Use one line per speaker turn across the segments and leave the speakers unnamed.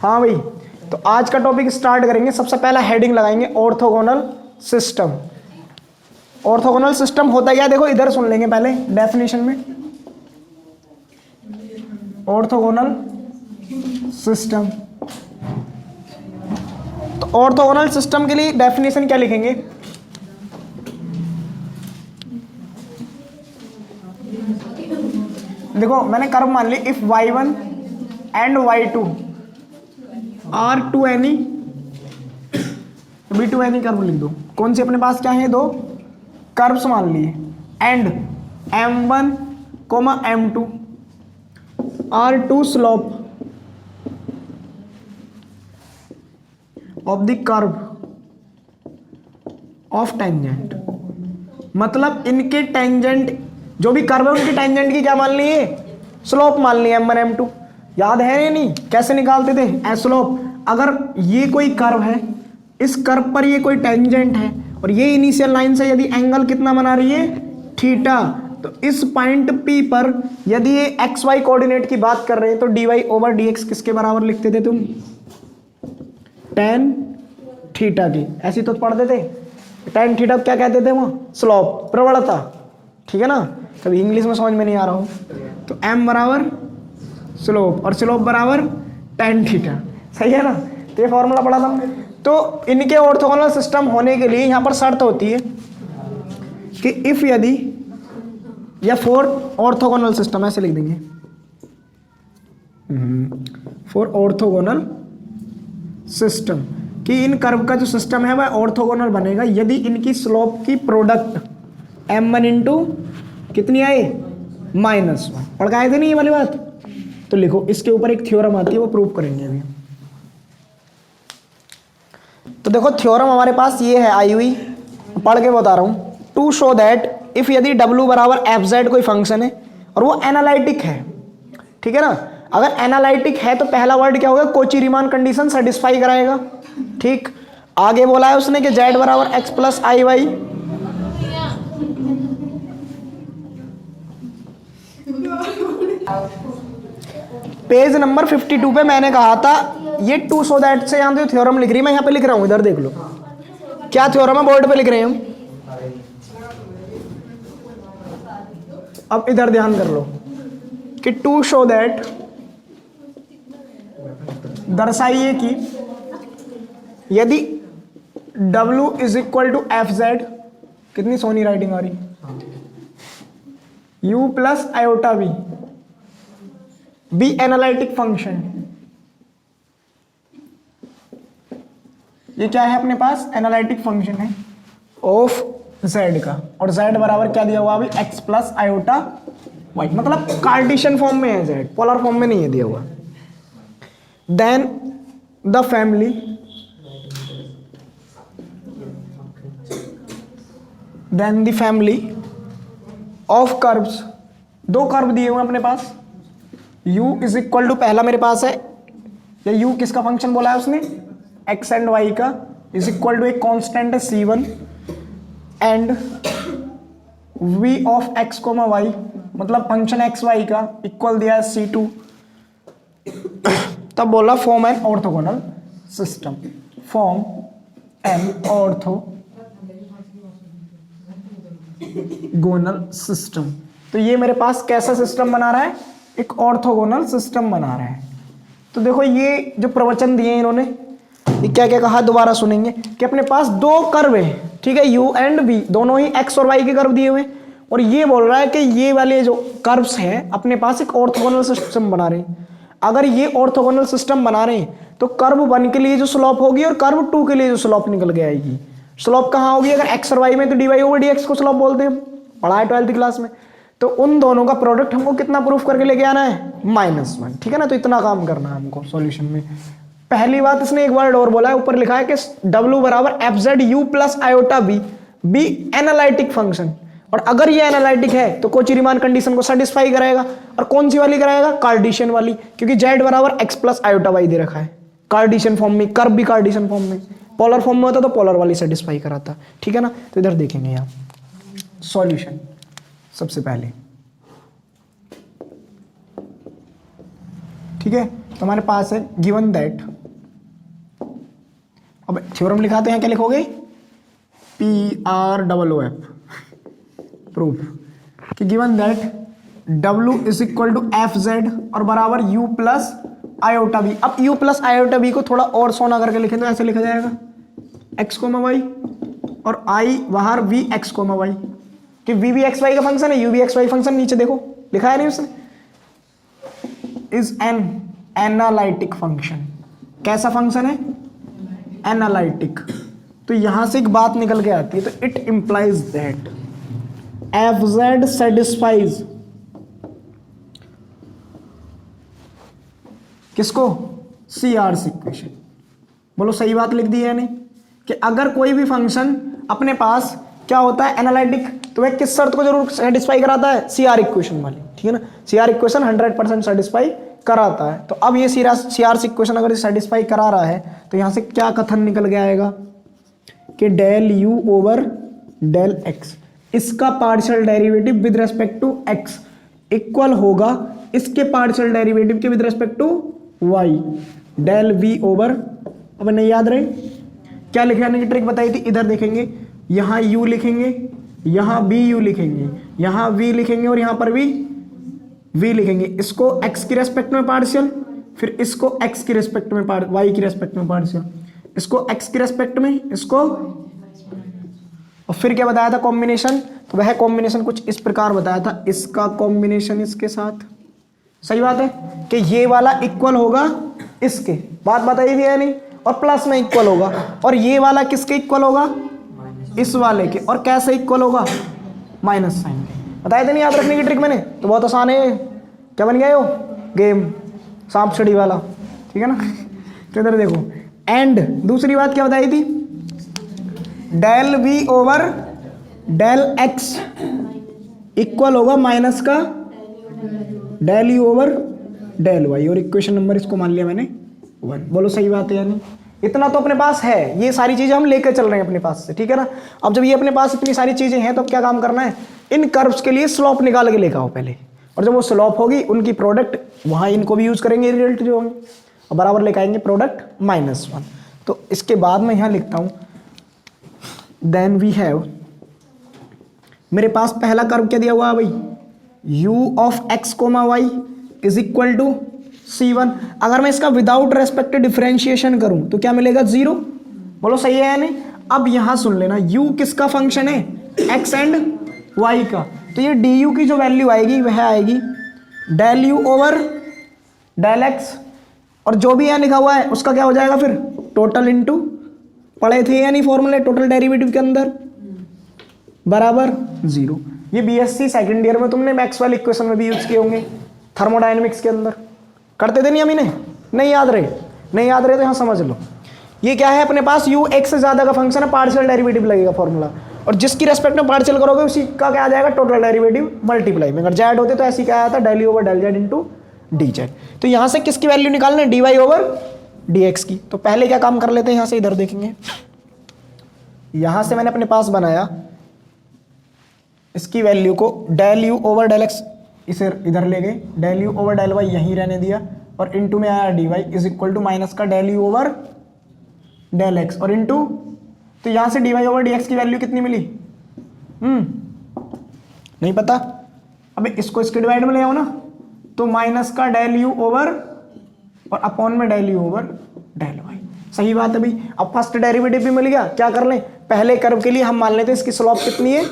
हाँ भाई, तो आज का टॉपिक स्टार्ट करेंगे। सबसे पहला हेडिंग लगाएंगे ऑर्थोगोनल सिस्टम। ऑर्थोगोनल सिस्टम होता क्या, देखो इधर सुन लेंगे पहले डेफिनेशन में। ऑर्थोगोनल सिस्टम, तो ऑर्थोगोनल सिस्टम के लिए डेफिनेशन क्या लिखेंगे? देखो मैंने कर्व मान ली, if y1 and y2 are two any be two any curve लिख दो। कौन से अपने पास क्या है, दो कर्व्स मान लिए, and m1 m2 are two slope of the curve of tangent. मतलब इनके टेंजेंट जो भी कर्व है उनके टेंजेंट की क्या मान लिए, स्लोप मान लिए m1 m2। याद है या नहीं, कैसे निकालते थे स्लोप? अगर ये कोई कर्व है, इस कर्व पर ये कोई टेंजेंट है और ये इनिशियल लाइन से यदि एंगल कितना बना रही है, थीटा, तो इस पॉइंट P पर यदि ये XY कोऑर्डिनेट की बात कर रहे हैं तो dy/dx किसके बराबर लिखते थे तुम? tan थीटा की। ऐसी तो पढ़ते थे। tan थीटा क्या कहते थे वहाँ? स्लोप, प्रवणता, ठीक है ना। कभी इंग्लिश में समझ में नहीं आ रहा हो तो m बराबर स्लोप और स्लोप बराबर tan थीटा, सही है ना। तो ये फॉर्मूला पढ़ा था। तो इनके ऑर्थोगोनल सिस्टम होने के लिए यहाँ पर शर्त होती है कि इफ यदि, या फॉर ऑर्थोगोनल सिस्टम ऐसे लिख देंगे, फॉर ऑर्थोगोनल सिस्टम, कि इन कर्व का जो सिस्टम है वह ऑर्थोगोनल बनेगा यदि इनकी स्लोप की प्रोडक्ट m1 इंटू कितनी आई, -1। पढ़ के आए थे नहीं ये वाली बात? तो लिखो, इसके ऊपर एक थ्योरम आती है, वो प्रूव करेंगे अभी। तो देखो थ्योरम हमारे पास ये है आई हुई, पढ़ के बता रहा हूं। टू शो दैट इफ यदि w बराबर fz कोई फंक्शन है और वो एनालिटिक है, ठीक है ना। अगर एनालिटिक है तो पहला वर्ड क्या होगा, कोची रीमान कंडीशन सेटिस्फाई कराएगा, ठीक। आगे बोला है उसने कि z बराबर x प्लस आई वाई, पेज नंबर 52 पे मैंने कहा था ये टू सो दैट से यहाँ थ्योरम लिख रही, मैं यहाँ पे लिख रहा हूँ, इधर देख लो क्या थ्योरम है, बोर्ड पे लिख रहे हैं हम। अब इधर ध्यान कर लो कि टू शो दैट, दर्शाइए कि यदि w is equal to F Z, कितनी सोनी राइटिंग आ रही, u plus iota v be analytic function. ये क्या है अपने पास, एनालिटिक फंक्शन है ऑफ z का, और z बराबर क्या दिया हुआ अभी, x प्लस आयोटा y, मतलब कार्टेशियन फॉर्म में है z, पोलर फॉर्म में नहीं है दिया हुआ। Then the family of curves, दो कर्व दिए हुए अपने पास, u इज इक्वल टू, पहला मेरे पास है, ये u किसका फंक्शन बोला है उसने, x एंड y का, इज इक्वल टू एक कांस्टेंट है c1 and v of x, y, मतलब फंक्शन x y का इक्वल दिया है c2। तब बोला form an orthogonal system, form an orthogonal system. तो ये मेरे पास कैसा सिस्टम बना रहा है, एक ऑर्थोगोनल सिस्टम बना रहा है। तो देखो ये जो प्रवचन दिए इन्होंने, ये क्या क्या कहा, दोबारा सुनेंगे कि अपने पास दो कर्व है, ठीक है, u एंड v, दोनों ही x और y के कर्व दिए हुए, और ये बोल रहा है कि ये वाले जो कर्व्स हैं अपने पास एक ऑर्थोगोनल सिस्टम बना रहे हैं। अगर ये ऑर्थोगोनल सिस्टम बना रहे हैं तो कर्व 1 के लिए जो स्लोप होगी और कर्व 2 के लिए जो स्लोप निकल के आएगी, स्लोप कहाँ होगी, अगर x और y में तो dy/dx को स्लोप बोलते हैं, पढ़ा है 12th क्लास में। तो उन दोनों का प्रोडक्ट हमको कितना प्रूफ करके लेके आना है, -1, ठीक है ना। तो इतना काम करना है हमको सॉल्यूशन में। पहली बात इसने एक वर्ड और बोला है, ऊपर लिखा है कि w बराबर fz u plus iota v, be analytic function, और अगर ये एनालिटिक है तो कोची रीमान कंडीशन को सेटिस्फाई कराएगा। और कौन सी वाली कराएगा, कार्टेशियन वाली, क्योंकि z बराबर x प्लस आयोटा y दे रखा है कार्टेशियन फॉर्म में, कर्व भी कार्टेशियन फॉर्म में, पोलर फॉर्म में होता तो पोलर वाली सेटिस्फाई कराता, ठीक है ना। तो इधर देखेंगे आप सॉल्यूशन। सबसे पहले ठीक है, तो हमारे पास है गिवन दैट अब थ्योरम लिखा तो यहाँ क्या लिखोगे, PROOF, प्रूफ कि given that W is equal to FZ और बराबर U प्लस आयोटा बी। अब U प्लस आयोटा बी को थोड़ा और सोना करके लिखें तो ऐसे लिखा जाएगा x कोमा वाई और I बाहर V x कोमा वाई, कि V भी एक्स वाई का फंक्शन है, U भी एक्स वाई फंक्शन, नीचे देखो लिखा है नहीं उसने, इज एन एनालिटिक फंक्शन। कैसा फंक्शन है, एनालिटिक। तो यहां से एक बात निकल के आती है, तो it implies that FZ satisfies किसको, CRC इक्वेशन। बोलो सही बात लिख दी है नहीं, कि अगर कोई भी फंक्शन अपने पास क्या होता है एनालिटिक, तो वह किस शर्त को जरूर सेटिस्फाई कराता है, CR इक्वेशन वाली, ठीक है ना। CR इक्वेशन 100% सेटिस्फाई कराता है। तो अब ये CR इक्वेशन अगर सेटिस्फाई करा रहा है तो यहां से क्या कथन निकल के आएगा कि del U over del x, इसका partial derivative with respect to x equal होगा इसके पार्शियल डेरिवेटिव के with respect to y, del V over, अब नहीं याद रहे क्या लिखने की ट्रिक बताई थी, इधर देखेंगे, यहाँ U लिखेंगे, यहाँ BU लिखेंगे, यहाँ V लिखेंगे और यहाँ पर भी V लिखेंगे। इसको x की रेस्पेक्ट में पार्शियल, फिर इसको x की रेस्पेक्ट में y की रेस्पेक्ट में पार्शियल, इसको x की रेस्पेक्ट में, इसको, और फिर क्या बताया था कॉम्बिनेशन, तो वह कॉम्बिनेशन कुछ इस प्रकार बताया था, इसका कॉम्बिनेशन इसके साथ। सही बात है कि ये वाला इक्वल होगा इसके, बात बताई थी या नहीं, और प्लस में इक्वल होगा, और ये वाला किसके इक्वल होगा, इस वाले के, और कैसे इक्वल होगा, माइनस साइन के। बताया था नहीं याद रखने की ट्रिक मैंने, तो बहुत आसान है। क्या बन गया हो, गेम सांप सीढ़ी वाला, ठीक है ना। तो इधर देखो, एंड दूसरी बात क्या बताई थी, del V over del x equal होगा माइनस का del U over del y, और इक्वेशन नंबर इसको मान लिया मैंने 1। बोलो सही बात है या नहीं, इतना तो अपने पास है, ये सारी चीजें हम लेकर चल रहे हैं अपने पास से, ठीक है ना। अब जब ये अपने पास इतनी सारी चीजें हैं तो अब क्या काम करना है, इन कर्व्स के लिए स्लोप निकाल के लेकर आओ पहले, और जब वो स्लोप होगी उनकी प्रोडक्ट वहां इनको भी यूज करेंगे रिजल्ट जो होंगे, और बराबर लेकर आएंगे प्रोडक्ट -1। तो इसके बाद मैं यहां लिखता हूं, देन वी हैव, मेरे पास पहला कर्व क्या दिया हुआ है भाई, U of x comma Y is equal to C1। अगर मैं इसका विदाउट रेस्पेक्ट डिफरेंशिएशन करूं तो क्या मिलेगा, 0। बोलो सही है या नहीं। अब यहां सुन लेना, U किसका फंक्शन है, x एंड y का, तो ये du की जो वैल्यू आएगी वह आएगी del U over del x, और जो भी यहाँ लिखा हुआ है उसका क्या हो जाएगा फिर टोटल इनटू, पढ़े थे यानी फॉर्मूले टोटल डेरिवेटिव के अंदर, बराबर 0। ये BSc सेकंड ईयर में तुमने मैक्सवेल इक्वेशन में भी यूज किए होंगे, थर्मोडायनेमिक्स के अंदर करते थे नहीं हम इन्हें, नहीं याद रहे, नहीं याद रहे तो यहाँ समझ लो। ये क्या है, अपने पास U x से ज्यादा का फंक्शन है, पार्शियल डेरिवेटिव लगेगा फॉर्मूला, और जिसकी रेस्पेक्ट में पार्शियल करोगे उसी का क्या आ जाएगा, टोटल डेरिवेटिव मल्टीप्लाई में। अगर जेड होते तो ऐसे क्या आया था, del U over del Z into D Z. तो यहाँ से किसकी वैल्यू निकालना है, dy ओवर dx की। तो पहले क्या काम कर लेते हैं, यहाँ से इधर देखेंगे, यहाँ से मैंने अपने पास बनाया इसकी वैल्यू को del U over del x, इसे इधर ले गए, del U over del y यहीं रहने दिया, और इनटू में आया dy is equal to minus का del U over del x, और इनटू, तो यहां से dy ओवर dx की वैल्यू कितनी मिली, नहीं पता, अबे इसको इसके डिवाइड में ले आओ ना, तो माइनस का डेल U ओवर और अपॉन में del U over del y। सही बात है भाई। अब फर्स्ट डेरिवेटिव भी मिल गया, क्या कर लें, पहले कर्व के लिए हम मान लेते हैं इसकी स्लोप कितनी है,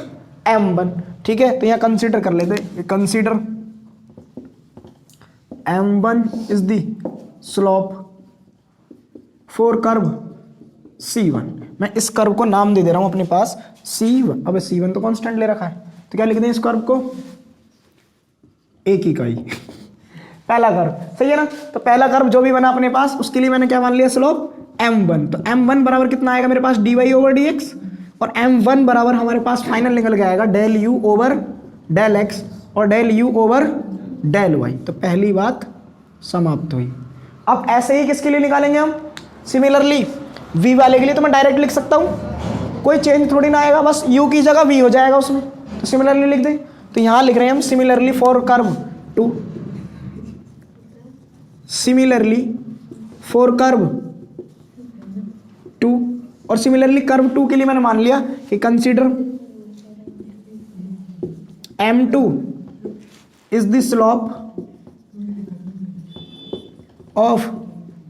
m1, ठीक है। तो यहाँ कंसीडर कर लेते, consider m1 is the slope for curve C1। मैं इस कर्व को नाम दे रहा हूं अपने पास C1। अब C1 तो कांस्टेंट ले रखा है, तो क्या लिखते हैं इस कर्व को, एक इकाई पहला कर्व, सही है ना। तो पहला कर्व जो भी बना अपने पास उसके लिए मैंने क्या मान लिया, स्लोप m1। तो m1 बराबर कितना आएगा मेरे पास, dy ओवर dx, और m1 बराबर हमारे पास फाइनल निकल के आएगा del U over del x और del U over del y। तो पहली बात समाप्त हुई। अब ऐसे ही किसके लिए निकालेंगे हम, सिमिलरली v वाले के लिए तो मैं डायरेक्ट लिख सकता हूं, कोई चेंज थोड़ी ना आएगा, बस u की जगह v हो जाएगा उसमें, तो सिमिलरली लिख दें। तो यहां लिख रहे हैं हम similarly for curve 2, similarly for curve 2 और सिमिलरली कर्व 2 के लिए मैंने मान लिया कि consider M2 is the slope of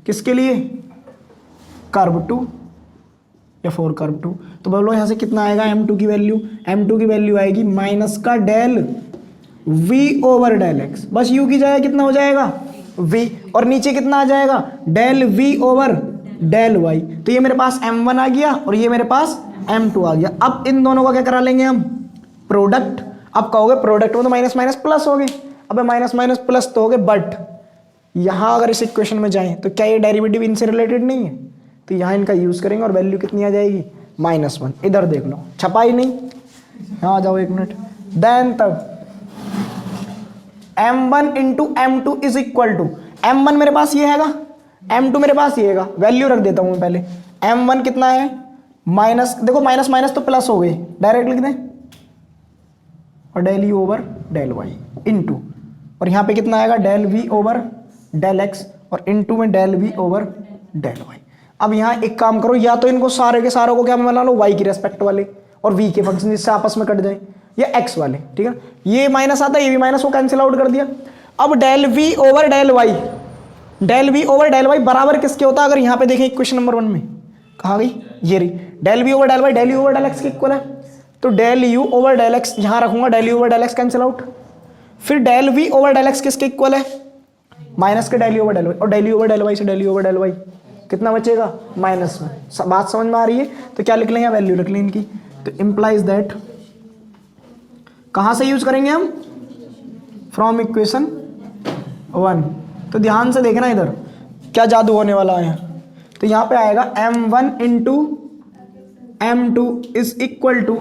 किसके लिए, कर्व 2 या फॉर कर्व 2। तो बोलो यहां से कितना आएगा M2 की वैल्यू, M2 की वैल्यू आएगी माइनस का del V over del x, बस U की जगह कितना हो जाएगा V, और नीचे कितना आ जाएगा del V over del y। तो ये मेरे पास M1 आ गया और ये मेरे पास M2 आ गया। अब इन दोनों का क्या करा लेंगे हम, प्रोडक्ट। अब कहोगे प्रोडक्ट में तो माइनस माइनस प्लस हो गए, अब माइनस माइनस प्लस तो हो गए, बट यहां अगर इस इक्वेशन में जाएं तो क्या ये डेरिवेटिव इनसे रिलेटेड नहीं है, तो यहां इनका यूज करेंगे और वैल्यू कितनी आ जाएगी -1। इधर देख लो, छपाई नहीं, यहां आ जाओ एक मिनट। देन तब M1 into M2 is equal to, M1 मेरे पास ये हैगा, M2 मेरे पास ये हैगा, वैल्यू रख देता हूं मैं पहले। M1 कितना है माइनस, देखो माइनस माइनस तो प्लस हो गई, डायरेक्ट लिख दें, और del U over del y into, और यहाँ पे कितना आएगा del V over del x, और इंटू में del V over del y। अब यहाँ एक काम करो, या तो इनको सारे के सारों को क्या बना लो y की रेस्पेक्ट वाले और v के फंक्शन जिससे आपस में कट जाए, या x वाले, ठीक है। ये माइनस आता है, ये भी माइनस को कैंसिल आउट कर दिया। अब del V over del y, del V over del y बराबर किसके होता है, अगर यहाँ पे देखें इक्वेशन नंबर 1 में कहाँ गई, ये रही, del V over del y del U over del x के इक्वल है, तो del U over del x यहाँ रखूंगा, del U over del x cancel out. फिर del V over del x किसके इक्वल है, माइनस के del U over del y, और del U over del y से del U over del y कितना बचेगा माइनस में। बात समझ में आ रही है, तो क्या लिख लेंगे, वैल्यू रख लें इनकी। तो इम्प्लाइज दैट, कहाँ से यूज करेंगे हम, फ्रॉम इक्वेशन 1। तो ध्यान से देखना इधर क्या जादू होने वाला है। तो यहाँ पे आएगा M1 into M2 is equal to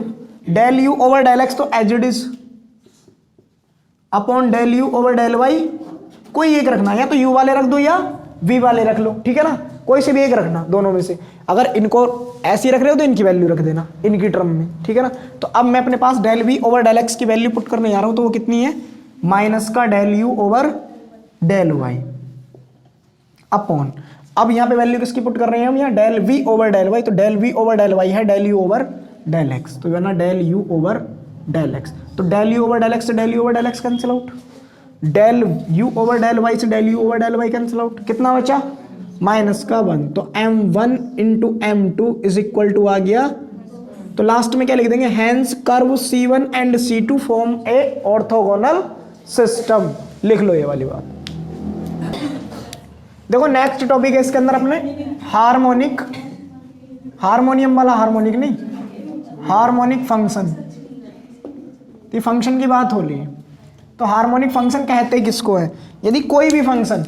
del U over del x, तो as it is, upon del U over del y, कोई एक रखना, या तो U वाले रख दो या V वाले रख लो, ठीक है ना, कोई से भी एक रखना दोनों में से। अगर इनको ऐसे ही रख रहे हो तो इनकी वैल्यू रख देना इनकी टर्म में, ठीक है ना। तो अब मैं अपने पास del V over del x की वैल्यू पुट करने जा रहा हूं, तो वो कितनी है, माइनस का del U over del y upon, अब यहाँ पे वैल्यू किसकी पुट कर रहे हैं हम, यहाँ del V over del y, तो del V over del y है del U over del x, तो ना del U over del x, तो del U over del x से del U over del x cancel out, del U over del y से del U over del y cancel out, कितना बचा minus का 1। तो M1 into M2 is equal to आ गया, तो last में क्या लिख देंगे, hence curve C1 and C2 form a orthogonal system, लिख लो ये वाली बात। देखो नेक्स्ट टॉपिक है इसके अंदर अपने हार्मोनिक, हार्मोनियम वाला हार्मोनिक नहीं, हार्मोनिक फंक्शन, तो फंक्शन की बात हो रही है। तो हार्मोनिक फंक्शन कहते किसको है, यदि कोई भी फंक्शन,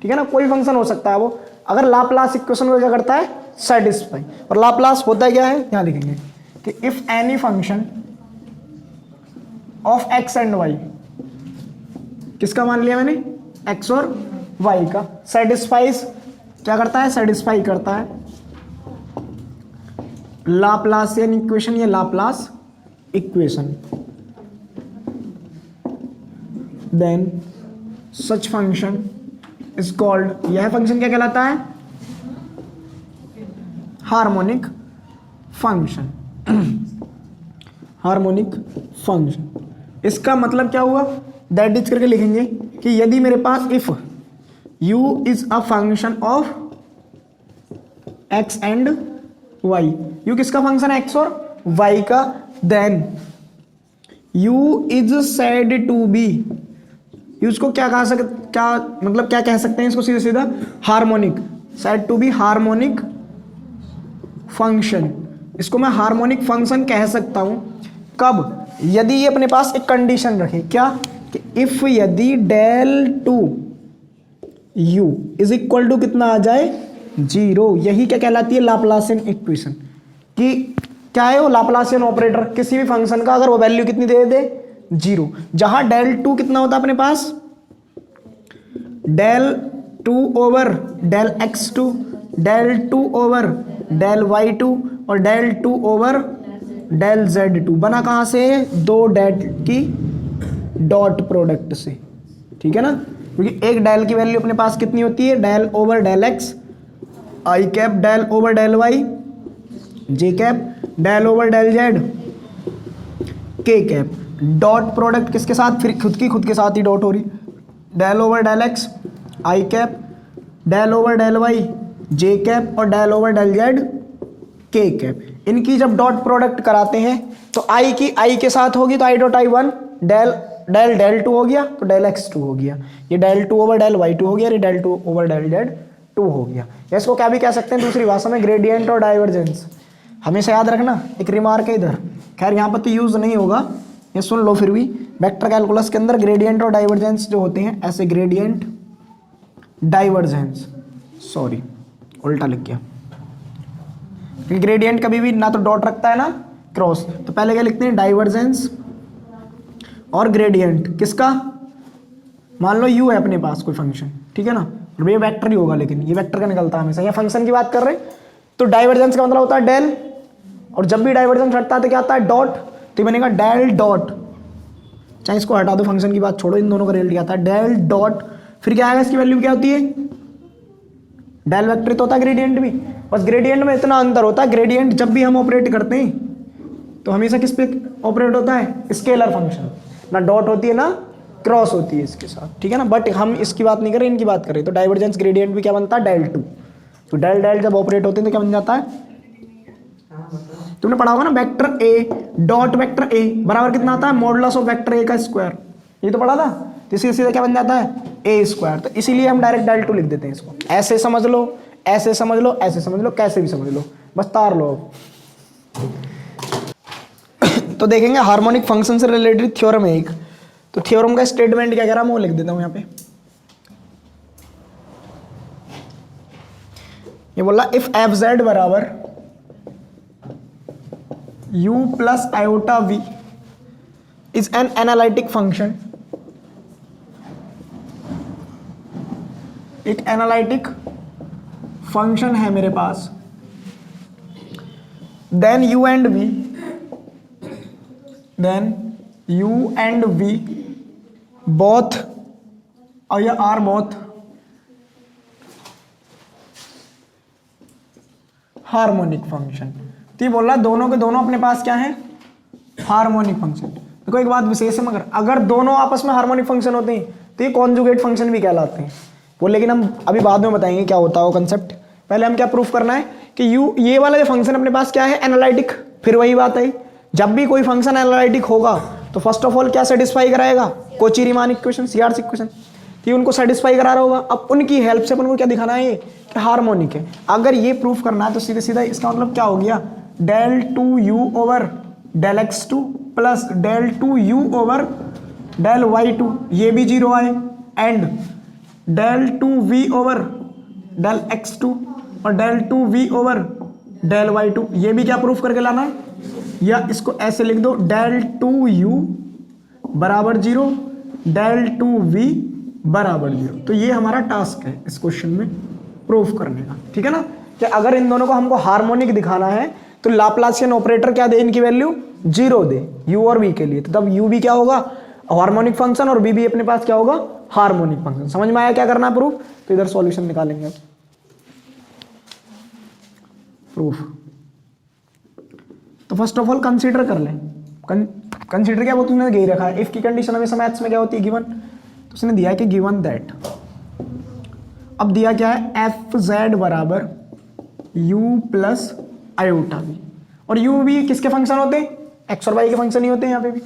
ठीक है ना, कोई फंक्शन हो सकता है वो, अगर लाप्लास इक्वेशन को क्या करता है, सेटिस्फाई, और लाप्लास होता क्या है, यहां लिखेंगे कि if any function of X and Y, किसका मान लिया मैंने, एक्स और वाई का, सेटिस्फाइज, क्या करता है, सेटिस्फाई करता है लाप्लासियन इक्वेशन या Laplace equation, then such function is called, यह फंक्शन क्या कहलाता है, हार्मोनिक फंक्शन, हार्मोनिक फंक्शन। इसका मतलब क्या हुआ, दैट इज करके लिखेंगे कि यदि मेरे पास if u is a function of x and y, u किसका फंक्शन है, x और y का, then u is said to be, उसको क्या कह सकते, क्या मतलब क्या कह सकते हैं इसको सीधा सीधा, harmonic, said to be harmonic function, इसको मैं हार्मोनिक फंक्शन कह सकता हूं कब, यदि ये अपने पास एक कंडीशन रखे, क्या कि इफ यदि del two u is equal to कितना आ जाए 0, यही क्या कहलाती है, लाप्लासियन इक्वेशन, कि क्या है वो लाप्लासियन ऑपरेटर किसी भी फंक्शन का, अगर वो वैल्यू कितनी दे दे 0, जहां डेल टू कितना होता है अपने पास, del 2 over del x2, del 2 over del y2 और डेल 2 ओवर डेल z2, बना कहां से, दो डेल की डॉट प्रोडक्ट से, ठीक है ना, क्योंकि एक डेल की वैल्यू अपने पास कितनी होती है, del over del x, I cap del over del y, J cap del over del Z K cap, dot product किसके साथ, फिर खुद के साथ ही डॉट हो रही, del over del X I cap, del over del Y J cap और del over del Z K cap. इनकी जब डॉट प्रोडक्ट कराते हैं तो आई की आई के साथ होगी तो I dot I one, del del del two हो गया तो डेल एक्स टू हो गया, ये del two over del Y two हो गया, ये del two over del Z two हो गया। इसको क्या भी कह सकते हैं दूसरी भाषा में, ग्रेडियंट और डाइवर्जेंस। हमेशा याद रखना, एक रिमार्क है इधर, खैर यहाँ पर तो यूज नहीं होगा, ये सुन लो फिर भी, वेक्टर कैलकुलस के अंदर ग्रेडियंट और डाइवर्जेंस जो होते हैं ऐसे, ग्रेडियंट डाइवर्जेंस, सॉरी उल्टा लिख गया, ग्रेडियंट कभी भी ना तो डॉट रखता है ना क्रॉस, तो पहले क्या लिखते हैं, डाइवर्जेंस और ग्रेडियंट किसका, मान लो यू है अपने पास कोई फंक्शन, ठीक है ना, और ये वेक्टर ही होगा, लेकिन ये वेक्टर का निकलता है हमेशा, ये फंक्शन की बात कर रहे हैं तो डाइवर्जेंस का मतलब होता है डेल, और जब भी डाइवर्जेंस हटता है तो क्या आता है, डॉट, तो ये बनेगा डेल डॉट, चाहे इसको हटा दो, फंक्शन की बात छोड़ो, इन दोनों का रिलेटिव आता है डेल डॉट, फिर क्या आएगा, इसकी वैल्यू क्या होती है, डेल वेक्टर तो होता है ग्रेडियंट भी, बस ग्रेडियंट में इतना अंतर होता है, ग्रेडियंट जब भी हम ऑपरेट करते हैं तो हमेशा किस पे ऑपरेट होता है, स्केलर फंक्शन, ना डॉट होती है ना क्रॉस होती है इसके साथ, ठीक है ना, बट हम इसकी बात नहीं कर रहे, इनकी बात करें तो डाइवर्जेंस ग्रेडियंट भी क्या बनता है, डेल टू, तो डेल डेल जब ऑपरेट होते हैं तो क्या बन जाता है, तुमने पढ़ा होगा ना, vector A dot vector A बराबर कितना आता है, मॉडुलस ऑफ वेक्टर ए का स्क्वायर, ये तो पढ़ा था, तो इसी सीधे क्या बन जाता है, ए स्क्वायर, तो इसीलिए हम डायरेक्ट डेल टू लिख देते हैं इसको, ऐसे समझ लो, ऐसे समझ लो, ऐसे समझ लो, कैसे भी समझ लो, बस तार लो। तो देखेंगे हार्मोनिक फंक्शन से रिलेटेड थ्योरम है एक, तो थ्योरम का स्टेटमेंट क्या कह रहा है, मैं वो लिख देता हूं यहाँ पे, ये बोला इफ एफ जेड बराबर u plus iota v is an analytic function, एक एनालिटिक फंक्शन है मेरे पास, then u and v, then u and v both और या आर बोथ हार्मोनिक फंक्शन, तो ये बोल रहा दोनों के दोनों अपने पास क्या है, हार्मोनिक फंक्शन। देखो एक बात विशेष है, मगर अगर दोनों आपस में हार्मोनिक फंक्शन होते हैं तो ये कॉन्जुगेट फंक्शन भी कहलाते हैं वो, लेकिन हम अभी बाद में बताएंगे क्या होता है वो कंसेप्ट, पहले हम क्या प्रूफ करना है कि यू ये वाला जो फंक्शन अपने पास क्या है, एनालिटिक, फिर वही बात है, जब भी कोई फंक्शन एनालिटिक होगा तो फर्स्ट ऑफ ऑल क्या सेटिस्फाई कराएगा, कोची-रीमान इक्वेशन, सीआरसी इक्वेशन, ये उनको सेटिस्फाई करा रहा होगा, अब उनकी हेल्प से अपन को क्या दिखाना है, ये कि हार्मोनिक है। अगर ये प्रूफ करना है तो सीधे सीधा इसका मतलब क्या हो गया, del two you over del x two plus del two you over del Y two, ये भी जीरो आए, and del two we over del x two और del two we over del Y two, ये भी क्या proof करके लाना है, या इसको ऐसे लिख दो, डेल टू यू बराबर जीरो, डेल टू वी बराबर जीरो, तो ये हमारा टास्क है इस क्वेश्चन में प्रूफ करने का, ठीक है ना, कि अगर इन दोनों को हमको हार्मोनिक दिखाना है तो लाप्लासियन ऑपरेटर क्या दे, इनकी वैल्यू जीरो दे, u और v के लिए, तो तब u भी क्या होगा, हार्मोनिक फंक्शन, और v भी अपने पास क्या होगा, हार्मोनिक फंक्शन। समझ में आया क्या करना है प्रूफ, तो इधर सॉल्यूशन निकालेंगे प्रूफ। तो फर्स्ट ऑफ ऑल कंसीडर कर लें, कंसीडर क्या वो तुमने यही रखा है, इफ की कंडीशन हमेशा मैथ्स में क्या होती है, गिवन, तो उसने दिया है कि गिवन दैट, अब दिया क्या है, एफ जेड बराबर u प्लस आयोटा v, और u भी किसके फंक्शन होते हैं, x और y के फंक्शन ही होते हैं यहाँ पे भी,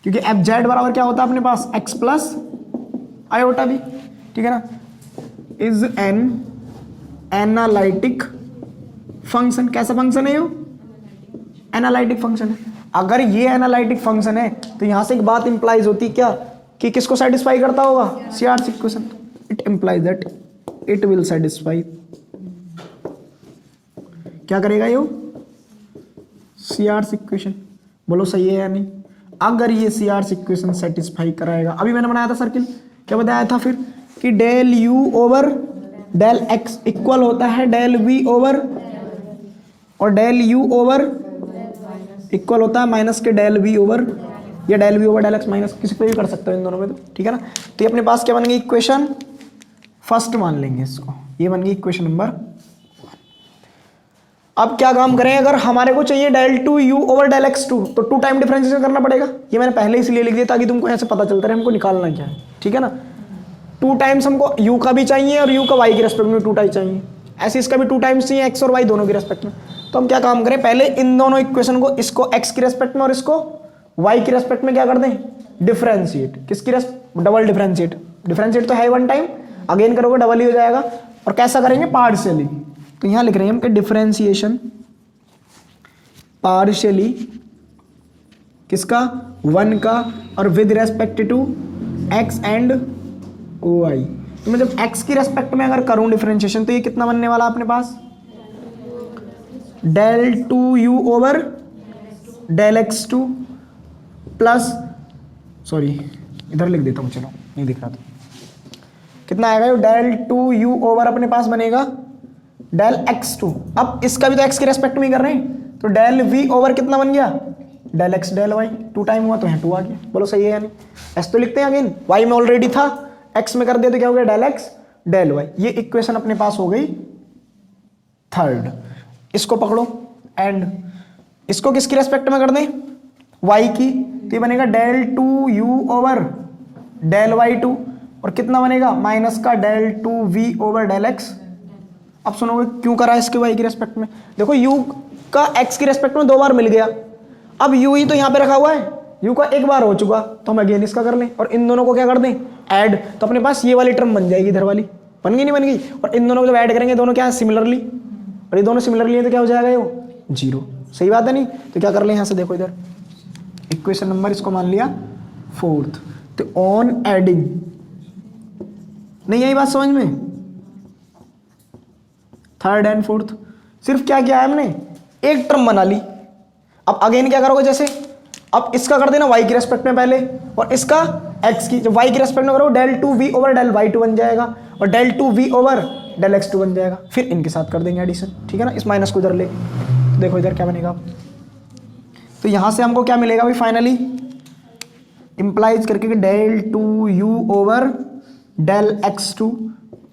क्योंकि एफ जेड बराबर क्या होता है अपने पास, x प्लस आयोटा v, ठीक है ना, इज एन एनालिटिक फंक्शन, कैसा फंक्शन है ये, एनालिटिक फंक्शन है। अगर ये एनालिटिक फंक्शन है तो यहां से एक बात इंप्लाइज होती है क्या, कि किसको सेटिस्फाई करता होगा, CRC equation, it implies that it will satisfy, क्या करेगा ये, सीआरसी इक्वेशन, बोलो सही है या नहीं, अगर ये सीआरसी इक्वेशन सेटिस्फाई कराएगा, अभी मैंने बनाया था सर्किल, क्या बताया था फिर, कि del you over del X equal होता है डेल वी ओवर, और डेल यू ओवर इक्वल होता है माइनस के डेल वी ओवर, या del we over del X minus, किसी पे भी कर सकते हो इन दोनों में, तो ठीक है ना, तो ये अपने पास क्या बन गई इक्वेशन फर्स्ट मान लेंगे इसको, ये बन गई इक्वेशन नंबर। अब क्या काम करें, अगर हमारे को चाहिए del two you over del x two, तो 2 टाइम डिफरेंशिएशन करना पड़ेगा। ये मैंने पहले इसलिए लिख दिया ताकि तुमको ऐसे पता चलता रहे हमको निकालना क्या है, ठीक है ना। 2 टाइम्स हमको यू का भी चाहिए और यू का वाई के रेस्पेक्ट में 2 टाइम चाहिए, ऐसे इसका भी 2 टाइम्स चाहिए एक्स और वाई दोनों के रेस्पेक्ट में। तो हम क्या काम करें, पहले इन दोनों इक्वेशन को, इसको एक्स के रेस्पेक्ट में और इसको वाई के रेस्पेक्ट में क्या कर दें, डिफरेंशिएट। किसकी डबल डिफरेंशिएट, डिफरेंशिएट तो है 1 टाइम, अगेन करोगे डबल ही हो जाएगा। और कैसा करेंगे, पार्शियली। तो यहां लिख रहे हैं हम कि डिफरेंशिएशन पार्शियली किसका, 1 का, और with respect to X and Y. तो मैं जब एक्स की रेस्पेक्ट में अगर करूं डिफरेंशिएशन, तो ये कितना बनने वाला अपने पास, del two you over del x two plus, sorry इधर लिख देता हूं, चलो नहीं दिख रहा था, कितना आएगा, डेल टू यू ओवर अपने पास बनेगा डेल एक्स टू। अब इसका भी तो एक्स के रेस्पेक्ट में ही कर रहे हैं, तो डेल वी ओवर कितना बन गया, del x del y. 2 time हुआ तो यहाँ 2 आ गया, बोलो सही है या नहीं। एस तो लिखते हैं अगेन, वाई में ऑलरेडी था, एक्स में कर दिया तो क्या हो गया, डेल एक्स डेल वाई। ये इक्वेशन अपने पास हो गई 3rd। इसको पकड़ो एंड इसको किसकी रेस्पेक्ट में कर दें, वाई की, तो ये बनेगा del two you over del Y two, और कितना बनेगा, माइनस का del two we over del x. अब सुनोगे क्यों करा इसके वाई की रेस्पेक्ट में, देखो यू का एक्स की रेस्पेक्ट में 2 बार मिल गया, अब यू ही तो यहाँ पे रखा हुआ है, यू का 1 बार हो चुका, तो हम अगेन इसका कर लें और इन दोनों को क्या कर दें, ऐड। तो अपने पास ये वाली टर्म बन जाएगी, इधर वाली बन गई नहीं बन गई, और इन दोनों को जब ऐड करेंगे दोनों क्या है, सिमिलरली, और ये दोनों सिमिलरली है तो क्या हो जाएगा, ये 0। सही बात है नहीं। तो क्या कर लें यहाँ से, देखो इधर इक्वेशन नंबर इसको मान लिया 4th। तो ऑन एडिंग, नहीं आई बात समझ में, 3rd एंड 4th, सिर्फ क्या किया है हमने, एक टर्म बना ली। अब अगेन क्या करोगे, जैसे अब इसका कर देना y की रेस्पेक्ट में पहले, और इसका x की, जब y की रेस्पेक्ट में करो del two we over del Y two बन जाएगा, और del two we over del x two बन जाएगा। फिर इनके साथ कर देंगे एडिशन, ठीक है ना। इस माइनस को इधर ले, तो देखो इधर क्या बनेगा, तो यहां से हमको क्या मिलेगा भाई, फाइनली इंप्लाइज करके del two you over del x two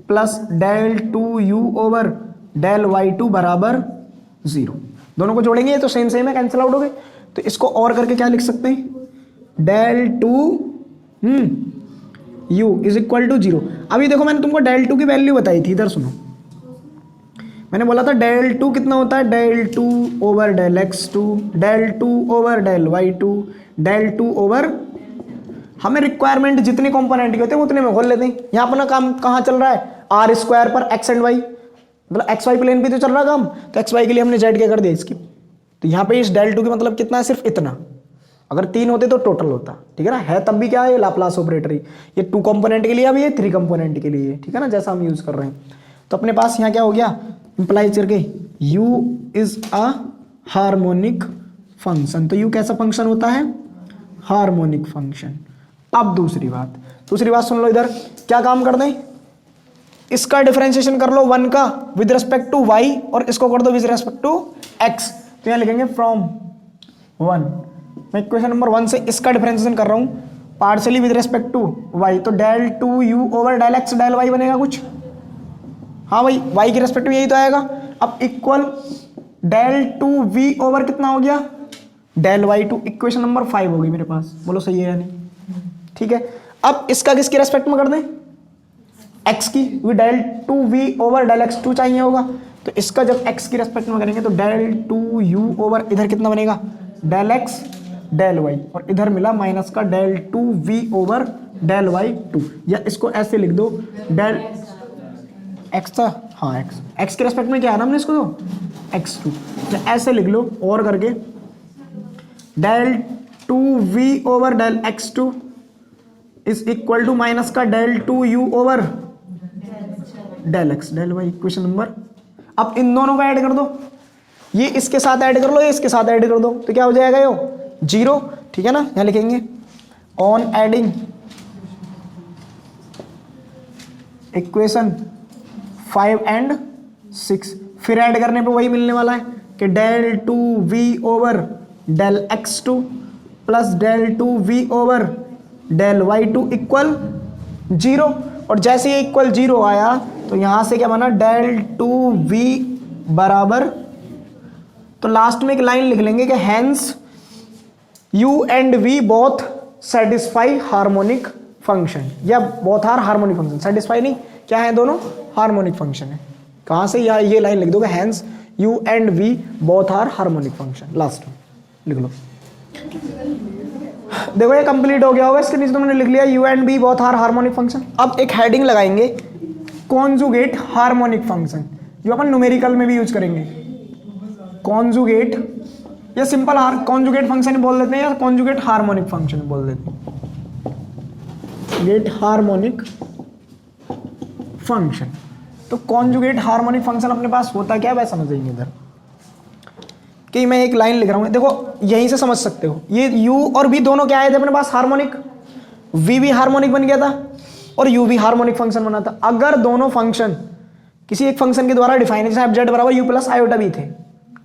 plus del two you over del Y two बराबर 0। दोनों को जोड़ेंगे तो सेम सेम है, कैंसिल आउट हो गए। तो इसको और करके क्या लिख सकते हैं, del two u is equal to 0। अभी देखो मैंने तुमको डेल टू की वैल्यू बताई थी, इधर सुनो, मैंने बोला था डेल टू कितना होता है, del two over del x two, del two over del Y two, del two over, हमें रिक्वायरमेंट जितने कंपोनेंट के होते हैं उतने में खोल लेते हैं। यहाँ अपना काम कहाँ चल रहा है, आर स्क्वायर पर एक्स एंड वाई, मतलब एक्स वाई प्लेन पे तो चल रहा काम, तो एक्स वाई के लिए हमने जेड क्या कर दिया इसकी। तो यहाँ पे इस डेल टू की मतलब कितना है, सिर्फ इतना। अगर 3 होते तो टोटल होता, ठीक है ना, है तब भी क्या है, लाप्लास ऑपरेटर ही। ये 2 कंपोनेंट के लिए, अब ये 3 कंपोनेंट के लिए, ठीक है ना, जैसा हम यूज कर रहे हैं। तो अपने पास यहाँ क्या हो गया, इंप्लाइज करके u is a harmonic function. तो u कैसा फंक्शन होता है, हार्मोनिक फंक्शन। अब दूसरी बात सुन लो, इधर क्या काम कर दें, इसका डिफरेंशिएशन कर लो 1 का विद रिस्पेक्ट टू y, और इसको कर दो विद रिस्पेक्ट टू x। तो यहाँ लिखेंगे फ्रॉम 1, मैं इक्वेशन नंबर 1 से इसका डिफरेंशिएशन कर रहा हूँ partially with respect to y, तो del two you over del x del y बनेगा कुछ, हाँ भाई y के रेस्पेक्ट में यही तो आएगा। अब equal del two we over कितना हो गया, del Y two, equation number 5 होगी मेरे पास, बोलो सही है या नहीं, ठीक है। अब इसका किसके रेस्पेक्ट में कर दें, x की, del two we over del x two चाहिए होगा, तो इसका जब x की रेस्पेक्ट में करेंगे तो डेल टू यू ओवर इधर कितना बनेगा, डेल एक्स डेल वाई, और इधर मिला माइनस का del two we over del Y two, या इसको ऐसे लिख दो, डेल एक्स था, हाँ एक्स के रेस्पेक्ट में क्या है ना हमने इसको तो x2, तो ऐसे लिख लो और करके del two we over del x2 is equal to minus का del two you over del x del Y, equation number. अब इन दोनों को ऐड कर दो, ये इसके साथ ऐड कर लो, ये इसके साथ ऐड कर दो, तो क्या हो जाएगा यो 0, ठीक है ना। यहाँ लिखेंगे ऑन एडिंग इक्वेशन 5 एंड 6, फिर ऐड करने पे वही मिलने वाला है कि del two we over del x two plus del two we over del Y two equal 0, और जैसे ये इक्वल 0 आया तो यहां से क्या बना, डेल टू वी बराबर तो लास्ट में एक लाइन लिख लेंगे कि hence you and we both satisfy harmonic function, या both are harmonic function. Satisfy नहीं, क्या है दोनों? हार्मोनिक फंक्शन है। कहां से? या ये लाइन लिख दोगे, hence you and we both are harmonic function, last में लिख लो। देखो ये कंप्लीट हो गया होगा, इसके नीचे तुमने लिख लिया u and b both are harmonic function. अब एक हेडिंग लगाएंगे कॉन्जुगेट हार्मोनिक फंक्शन, जो अपन न्यूमेरिकल में भी यूज करेंगे। कॉन्जुगेट या सिंपल कॉन्जुगेट फंक्शन बोल देते हैं, या कॉन्जुगेट हार्मोनिक फंक्शन बोल देते हैं। गेट हार्मोनिक फंक्शन, तो कॉन्जुगेट हार्मोनिक फंक्शन अपने पास होता क्या है, वह समझ जाएंगे इधर कि मैं एक लाइन लिख रहा हूं, देखो यहीं से समझ सकते हो। ये u और v दोनों क्या आए थे अपने पास? हार्मोनिक। v भी हार्मोनिक बन गया था और u भी हार्मोनिक फंक्शन बना था। अगर दोनों फंक्शन किसी एक फंक्शन के द्वारा डिफाइन, जैसे fz बराबर u प्लस आयोटा भी थे,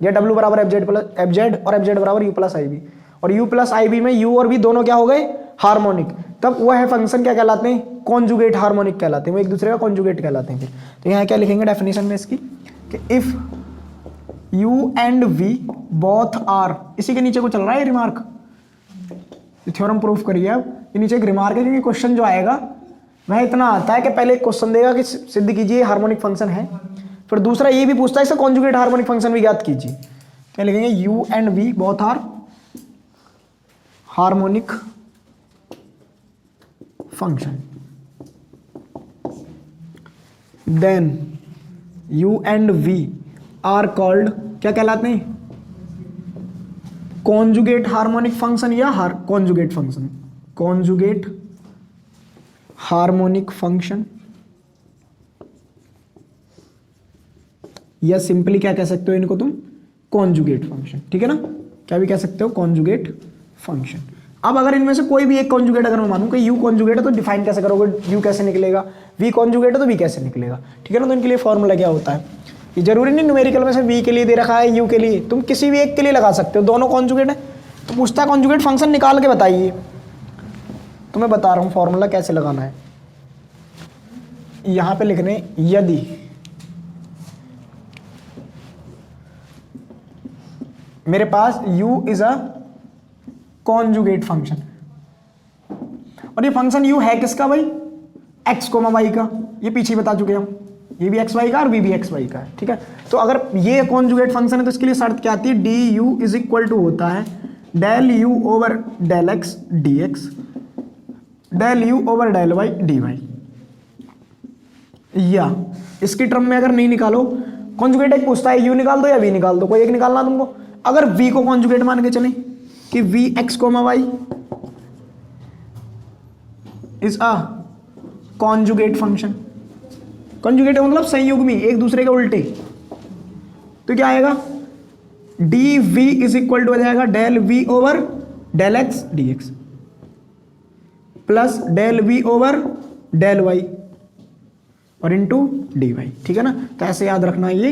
या w बराबर fz प्लस fz और fz बराबर u प्लस ib, और u प्लस ib में u और v दोनों क्या हो गए? हार्मोनिक। तब वह है फंक्शन क्या कहलाते हैं? कॉन्जुगेट हार्मोनिक कहलाते हैं, वो एक दूसरे का कॉन्जुगेट कहलाते हैं। फिर तो यहाँ क्या लिखेंगे डेफिनेशन में इसकी कि if u and v both are, इसी के नीचे को चल रहा है रिमार्क, थ्योरम प्रूफ करिए। अब ये नीचे एक रिमार्क है, क्योंकि क्वेश्चन जो आएगा वह इतना आता है कि पहले एक क्वेश्चन देगा कि सिद्ध कीजिए हार्मोनिक फंक्शन है, फिर दूसरा ये भी पूछता है इसका कॉन्जुगेट हार्मोनिक फंक्शन भी ज्ञात कीजिए। क्या लिखेंगे? u and v both are harmonic function, then u and v are called, क्या कहलाते हैं? कॉन्जुगेट हार्मोनिक फंक्शन या conjugate function, conjugate harmonic function, या सिंपली क्या कह सकते हो इनको तुम? कॉन्जुगेट फंक्शन, ठीक है ना? क्या भी कह सकते हो? Conjugate function. अब अगर इनमें से कोई भी एक कॉन्जुगेट अगर मैं मानूं कि u कॉन्जुगेट है, तो डिफाइन कैसे करोगे? u कैसे निकलेगा? v कॉन्जुगेट है तो v कैसे निकलेगा? ठीक है ना? तो इनके लिए फॉर्मूला क्या होता है? ये जरूरी नहीं न्यूमेरिकल में से v के लिए दे रखा है, u के लिए, तुम किसी भी एक के लिए लगा सकते हो। दोनों कॉन्जुगेट है तो पूछता है कॉन्जुगेट फंक्शन निकाल के बताइए, तो मैं बता रहा हूं फॉर्मूला कैसे लगाना है। यहां पे लिखने, यदि मेरे पास u is a conjugate function, और ये फंक्शन u है किसका भाई? x कोमा y का, ये पीछे बता चुके हम, ये भी एक्स वाई का और वी भी एक्स वाई का है, ठीक है? तो अगर ये कॉन्जुगेट फंक्शन है तो इसके लिए शर्त क्या आती है? D u is equal to होता है del you over del x D x, del you over del y d y. या इसकी टर्म में अगर नहीं निकालो, कॉन्जुगेट एक पूछता है यू निकाल दो या वी निकाल दो, कोई एक निकालना तुमको। अगर वी को कॉन्जुगेट मान के चले कि V X comma Y is a conjugate function, conjugate मतलब संयुग्मी, एक दूसरे के उल्टे, तो क्या आएगा? D we is equal to आ जाएगा del we over del x D X plus del we over del Y और इंटू डी वाई, ठीक है ना? तो ऐसे याद रखना ये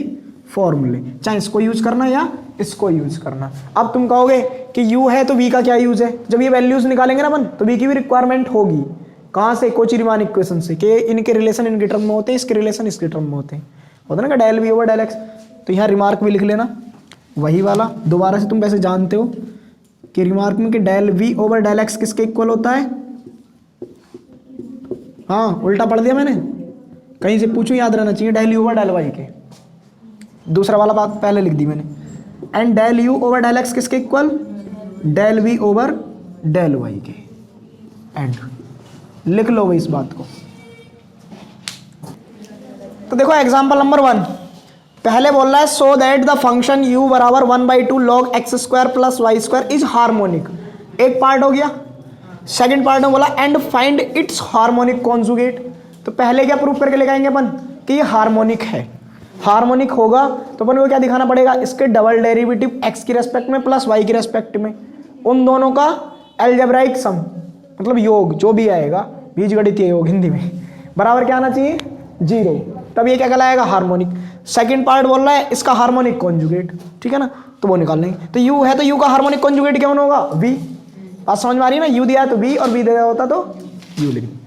फॉर्मूले, चाहे इसको यूज करना या इसको यूज करना। अब तुम कहोगे कि u है तो v का क्या यूज है? जब ये वैल्यूज निकालेंगे ना अपन, तो v की भी रिक्वायरमेंट होगी। कहाँ से? कोची-रीमान इक्वेशन से, कि इनके रिलेशन इनके टर्म में होते हैं, इसके रिलेशन इसके टर्म में होते हैं, होता है ना, del we over del x. तो यहाँ रिमार्क भी लिख लेना वही वाला, दोबारा से तुम वैसे जानते हो कि रिमार्क में कि del we over del x किसके इक्वल होता है? हाँ, उल्टा पढ़ दिया मैंने, कहीं से पूछूं याद रहना चाहिए, del you over del Y के। दूसरा वाला बात पहले लिख दी मैंने, and del you over del x किसके equal? Del we over del Y के। एंड लिख लो भाई इस बात को। तो देखो एग्जांपल नंबर 1, पहले बोल रहा है so that the function u बराबर 1/2 log x square plus y square is harmonic. एक पार्ट हो गया। सेकंड पार्ट में बोला and find its harmonic conjugate. तो पहले क्या प्रूफ करके लेके आएंगे अपन कि ये हार्मोनिक है। हार्मोनिक होगा तो अपन को क्या दिखाना पड़ेगा? इसके डबल डेरिवेटिव x की रेस्पेक्ट में प्लस y की रेस्पेक्ट में, उन दोनों का एल्जेब्राइक सम, मतलब योग, जो भी आएगा, बीजगणितीय योग हिंदी में, बराबर क्या आना चाहिए? 0। तब ये क्या कहलाएगा? हार्मोनिक। सेकंड पार्ट बोल रहा है इसका हार्मोनिक कॉन्जुगेट, ठीक है ना? तो वो निकाल लेंगे। तो u है तो u का हार्मोनिक कॉन्जुगेट क्या होगा? v। बात समझ में आ रही है ना? u दिया है तो v और v दिया होता तो u लिखेंगे।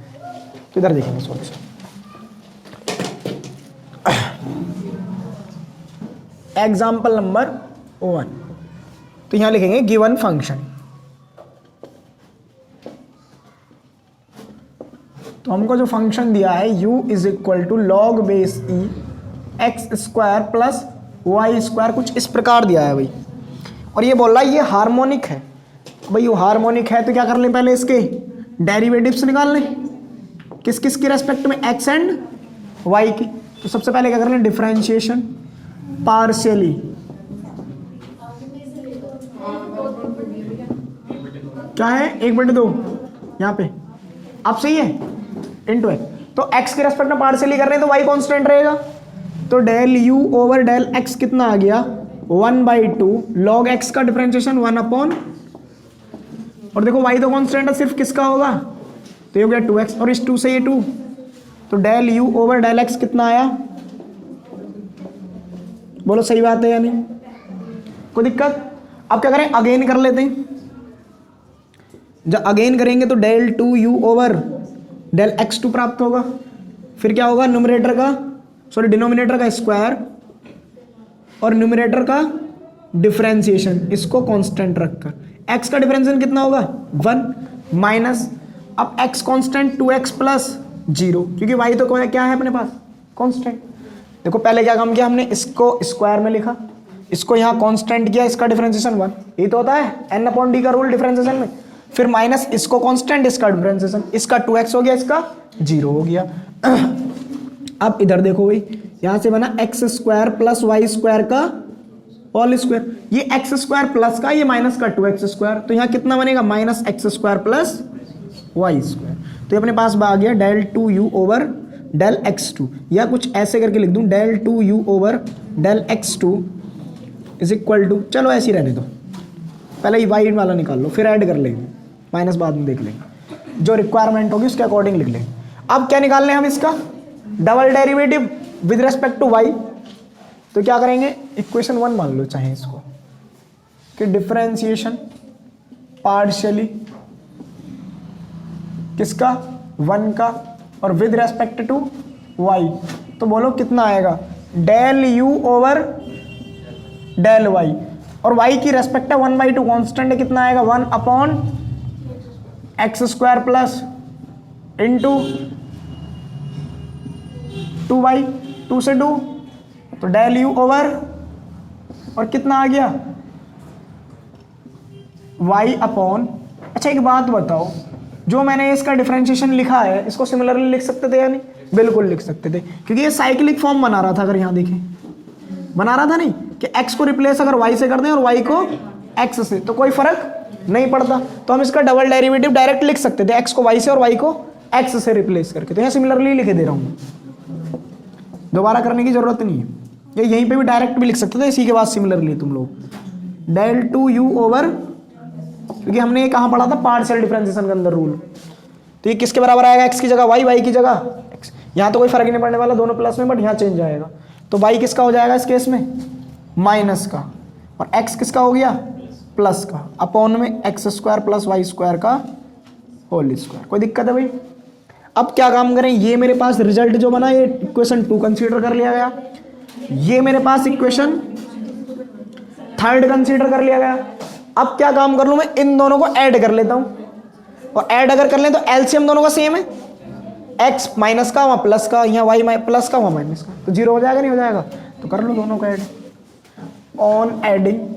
तो इधर देखेंगे सॉल्यूशन। Example number 1। तो यहाँ लिखेंगे गिवन फंक्शन। तो हमको जो फंक्शन दिया है u is equal to log base e x square plus y square, कुछ इस प्रकार दिया है भाई। और ये बोल रहा है ये हार्मोनिक है। भाई वो हार्मोनिक है तो क्या कर लें, पहले इसके डेरिवेटिव्स निकाल लें। किस किस के रेस्पेक्ट में, x एंड y की। तो सबसे पहले क्या कर लें, डिफरेंशिएशन पार्शियली। क्या है 1/2 यहाँ पे, अब सही है, इनटू x। तो x के रेस्पेक्ट में पार्शियली कर रहे हैं तो y कांस्टेंट रहेगा। तो del u over del x कितना आ गया, 1/2 लॉग x का डिफरेंशिएशन 1 अपॉन, और देखो y तो कांस्टेंट है, सिर्फ किसका होगा, तो ये हो गया 2x, और इस 2 से ये 2, तो del u over del x कितना आया, बोलो सही बात है या नहीं, कोई दिक्कत। अब क्या करें, अगेन कर लेते हैं। जब अगेन करेंगे तो del 2u over del x2 प्राप्त होगा। फिर क्या होगा, न्यूमरेटर का सॉरी डिनोमिनेटर का स्क्वायर और न्यूमरेटर का डिफरेंशिएशन, इसको कांस्टेंट रखकर x का डिफरेंशिएशन कितना होगा 1 माइनस, अब x कांस्टेंट 2x प्लस 0, क्योंकि y तो क्या है अपने पास कांस्टेंट। देखो पहले क्या काम किया हमने, इसको स्क्वायर में लिखा, इसको यहाँ कांस्टेंट किया, इसका डिफरेंशिएशन 1, ये तो होता है n/d का रूल डिफरेंशिएशन में। फिर माइनस इसको कांस्टेंट, इसका डिफरेंशिएशन, इसका 2x हो गया, इसका 0 हो गया। अब इधर देखो भाई, यहाँ से बना x square plus y square का होल स्क्वायर, ये x स्क्वायर प्लस का, ये माइनस का 2x स्क्वायर, तो यहाँ कितना बनेगा minus x square plus y square. तो ये अपने पास आ गया del 2u over del x2, या कुछ ऐसे करके लिख दूं, del 2u over del x2 is equal to, चलो ऐसे ही रहने दो, पहले ही वाई वाला निकाल लो, फिर ऐड कर लेंगे, माइनस बाद में देख लेंगे, जो रिक्वायरमेंट होगी उसके अकॉर्डिंग लिख लेंगे। अब क्या निकालने हम इसका double derivative with respect to y, तो क्या करेंगे, इक्वेशन 1 मान लो चाहे इसको, कि डिफरेंशिएशन पार्शियली किसका 1 का और विद रेस्पेक्ट टू y, तो बोलो कितना आएगा, del u over del y, और y की रेस्पेक्ट है 1/2 कांस्टेंट है, कितना आएगा 1 upon x square plus into 2y, 2 से 2, तो डेल u ओवर, और कितना आ गया y अपॉन। अच्छा एक बात बताओ, जो मैंने इसका डिफरेंशिएशन लिखा है इसको सिमिलरली लिख सकते थे या नहीं, बिल्कुल लिख सकते थे, क्योंकि ये साइक्लिक फॉर्म बना रहा था। अगर यहाँ देखें बना रहा था नहीं कि x को रिप्लेस अगर y से कर दें और y को x से, तो कोई फर्क नहीं पड़ता, तो हम इसका डबल डेरिवेटिव डायरेक्ट लिख सकते थे, x को y से और y को x से रिप्लेस करके। तो यहाँ सिमिलरली लिखे दे रहा हूँ, दोबारा करने की जरूरत नहीं है, ये यहीं पे भी डायरेक्ट भी लिख सकते थे, इसी के बाद सिमिलरली तुम लोग डेल 2u ओवर, क्योंकि हमने ये कहाँ पढ़ा था, पार्शियल डिफरेंशिएशन के अंदर रूल, तो ये किसके बराबर आएगा, x की जगह y, y की जगह x, यहाँ तो कोई फर्क नहीं पड़ने वाला, दोनों प्लस में, बट यहाँ चेंज आएगा, तो y किसका हो जाएगा इस केस में, माइनस का, और x किसका हो गया, प्लस का, अपॉन में x square plus y square का होल स्क्वायर। कोई दिक्कत है भाई। अब क्या काम करें, ये मेरे पास रिजल्ट जो बना ये इक्वेशन 2 कंसीडर कर लिया गया, ये मेरे पास इक्वेशन 3 कंसीडर कर लिया गया। अब क्या काम कर लूँ मैं, इन दोनों को ऐड कर लेता हूँ, और ऐड अगर कर लें तो एलसीएम दोनों का सेम है, x माइनस का वहाँ प्लस का, यहाँ y प्लस का वहाँ माइनस का, तो 0 हो जाएगा नहीं हो जाएगा, तो कर लो दोनों को add. On adding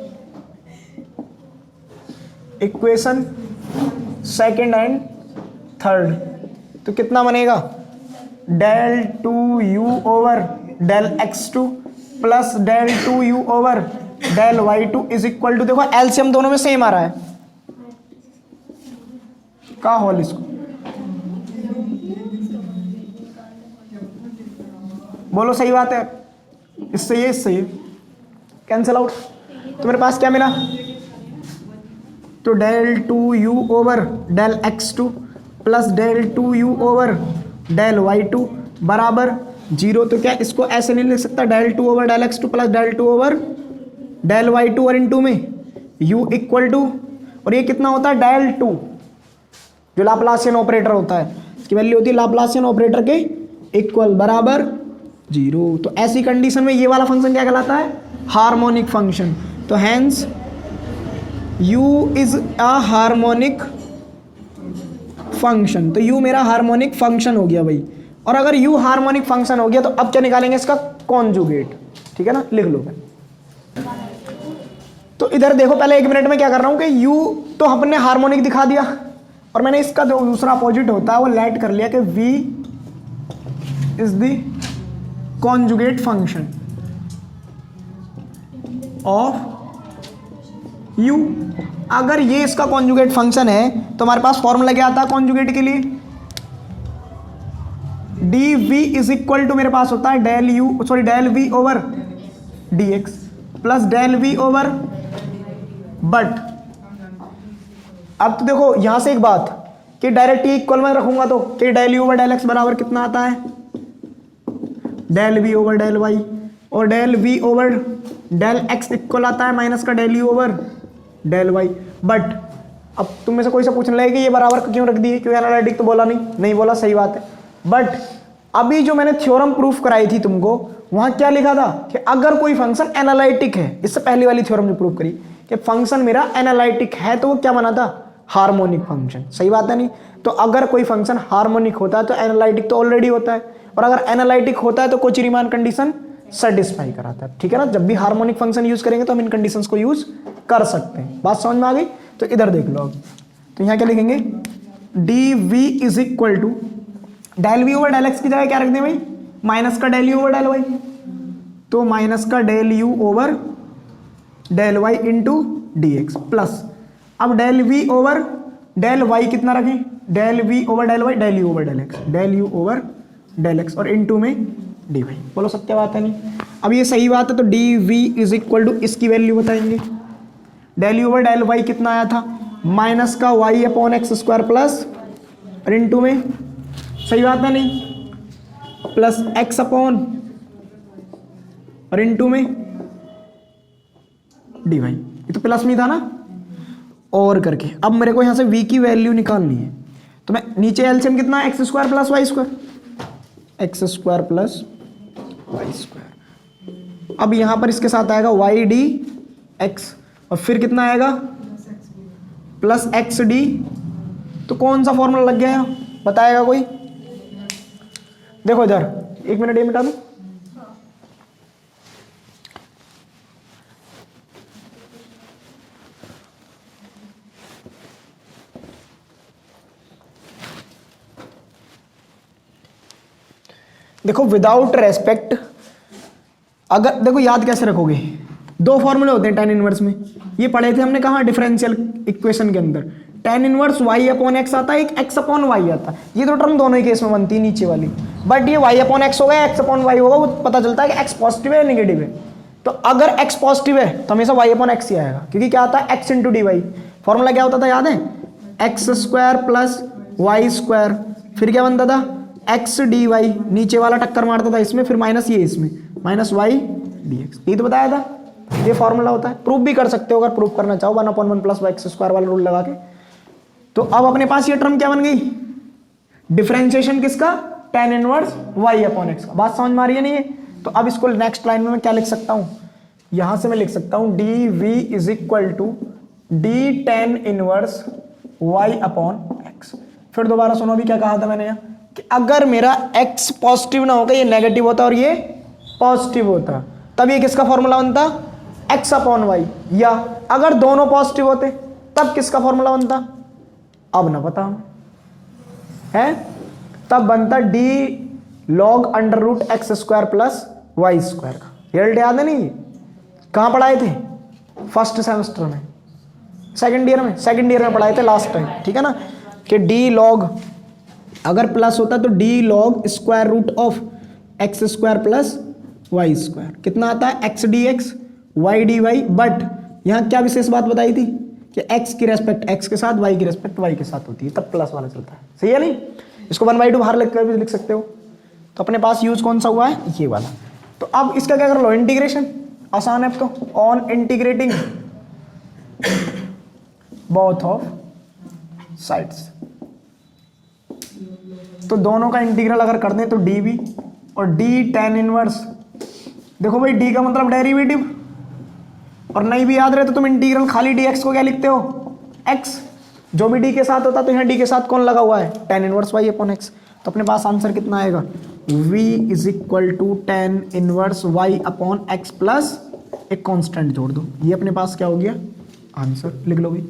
equation 2nd and 3rd, तो कितना बनेगा, del 2u over del x2 plus del 2u over del y2 is equal to, देखो एलसीएम दोनों में सेम आ रहा है, का होल इसको बोलो सही बात है, इससे ये कैंसिल आउट, तो मेरे पास क्या मिला, तो del 2u over del x2 plus del 2u over del y2 बराबर 0। तो क्या इसको ऐसे नहीं लिख सकता, del 2 over del x2 plus del 2 over del y2 और इनटू में u इक्वल टू, और ये कितना होता है डेल 2, जो लाप्लासियन ऑपरेटर होता है, इसकी वैल्यू होती है लाप्लासियन ऑपरेटर के इक्वल बराबर 0। तो ऐसी कंडीशन में ये वाला फंक्शन क्या कहलाता है, हार्मोनिक फंक्शन। तो hence u is a harmonic function. तो u मेरा हार्मोनिक फंक्शन हो गया भाई। और अगर u हार्मोनिक फंक्शन हो गया तो अब क्या निकालेंगे इसका कॉन्जुगेट, ठीक है ना, लिख लो। तो इधर देखो पहले 1 मिनट में क्या कर रहा हूं कि u तो हमने हार्मोनिक दिखा दिया और मैंने इसका जो दूसरा अपोजिट होता है वो लेट कर लिया कि v is the conjugate function of u। अगर ये इसका कॉन्जुगेट फंक्शन है तो हमारे पास फॉर्मूला क्या आता है कॉन्जुगेट के लिए, dv इज इक्वल टू मेरे पास होता है del v over dx plus del v over but. अब तो देखो यहां से एक बात कि डायरेक्ट इक्वल में रखूंगा तो कि del u over del x बराबर कितना आता है, del v over del y, और del v over del x equal आता है माइनस का del u over del y। But अब तुम में से कोई सा पूछने लगे कि ये बराबर क्यों रख दिए, क्यों एनालिटिक, तो बोला नहीं बोला, सही बात है। बट अभी जो मैंने थ्योरम प्रूफ कराई थी तुमको, वहां क्या लिखा था कि अगर कोई फंक्शन एनालिटिक है, इससे पहली वाली थ्योरम जो प्रूफ करी कि फंक्शन मेरा एनालिटिक है तो वो क्या बना था, हार्मोनिक फंक्शन। सही बात है नहीं? तो अगर कोई फंक्शन हार्मोनिक होता है तो एनालिटिक तो ऑलरेडी होता है, और अगर एनालिटिक होता है तो कोची रीमान कंडीशन सेटिस्फाई कराता है, ठीक है ना। जब भी हार्मोनिक फंक्शन यूज करेंगे तो हम इन कंडीशंस को यूज कर सकते हैं। बात समझ में आ गई? तो इधर देख लो अब, तो यहां क्या लिखेंगे, D we is equal to del we over del X की जगह क्या रख दें भाई, माइनस का del you over del Y. तो माइनस का del you over del Y into D X plus, अब del we over del Y कितना रखें, del we over del Y, del you over del x, del you over del X और into में D Y. बोलो सत्य बात है नहीं? अब ये सही बात है तो d we is equal to इसकी वैल्यू बताएंगे, del you over del Y कितना आया था, माइनस का y upon x square plus और इंटू में, सही बात है नहीं, प्लस एक्स अपॉन और इंटू में डी वाई। ये तो प्लस में था ना, और करके अब मेरे को यहां से v की वैल्यू निकालनी है। तो मैं नीचे एलसीएम कितना, x square plus y square, x square plus y square. अब यहां पर इसके साथ आएगा वाई डी एक्स और फिर कितना आएगा प्लस एक्स डी। तो कौन सा फॉर्मूला लग गया बताएगा कोई? देखो इधर 1 मिनट ये मिटा दो। देखो विदाउट रेस्पेक्ट, अगर देखो याद कैसे रखोगे, 2 फॉर्मूले होते हैं tan इनवर्स में, ये पढ़े थे हमने कहाँ, डिफरेंशियल इक्वेशन के अंदर। tan inverse y upon x आता है, एक x अपॉन वाई आता है। ये तो टर्म दोनों ही केस में बनती है नीचे वाली, बट ये y अपॉन एक्स होगा, x अपॉन वाई होगा, वो पता चलता है कि x पॉजिटिव है या नेगेटिव है। तो अगर x पॉजिटिव है तो हमेशा y अपॉन एक्स ही आएगा, क्योंकि क्या आता है x into D y. Formula क्या होता था याद है, x square plus y square, फिर क्या बनता था एक्स डी वाई, नीचे वाला टक्कर मारता था इसमें, फिर माइनस ये इसमें, माइनस वाई डी एक्स। ये तो बताया था, ये फॉर्मूला होता है। प्रूफ भी कर सकते हो अगर प्रूफ करना चाहो, 1/1 प्लस एक्स स्क्वायर वाला रूल लगा के। तो अब अपने पास ये टर्म क्या बन गई, डिफरेंशिएशन किसका, tan inverse y upon x का। बात समझ में आ रही है नहीं? तो अब इसको नेक्स्ट लाइन में मैं क्या लिख सकता हूं, यहां से मैं लिख सकता हूं d we is equal to d tan inverse y upon x. फिर दोबारा सुनो अभी क्या कहा था मैंने यहाँ, कि अगर मेरा x पॉजिटिव ना होगा, ये नेगेटिव होता और ये पॉजिटिव होता, तब ये किसका फॉर्मूला बनता, x अपॉन वाई। या अगर दोनों पॉजिटिव होते तब किसका फॉर्मूला बनता, अब ना पता है, तब बनता d log under root x square plus y square का। रिजल्ट याद है नहीं, कहाँ पढ़ाए थे, फर्स्ट सेमेस्टर में, सेकंड ईयर में पढ़ाए थे लास्ट टाइम, ठीक है ना, कि डी लॉग अगर प्लस होता तो d log square root of x square plus y square कितना आता है, x D x y d y. But यहाँ क्या विशेष बात बताई थी कि x की रेस्पेक्ट x के साथ, y की रेस्पेक्ट y के साथ होती है, तब प्लस वाला चलता है। सही है नहीं? इसको 1/2 बाहर लिख कर भी लिख सकते हो। तो अपने पास यूज कौन सा हुआ है, ये वाला। तो अब इसका क्या कर लो, इंटीग्रेशन आसान है। तो on integrating both of sides, तो दोनों का इंटीग्रल अगर कर दें तो dv और d tan इनवर्स, देखो भाई d का मतलब डेरिवेटिव, और नहीं भी याद रहे तो तुम इंटीग्रल खाली dx को क्या लिखते हो, x। जो भी d के साथ होता है तो यहाँ d के साथ कौन लगा हुआ है, tan inverse y upon x। तो अपने पास आंसर कितना आएगा, v is equal to tan inverse y upon x plus एक कांस्टेंट जोड़ दो। ये अपने पास क्या हो गया, आंसर लिख लो भाई।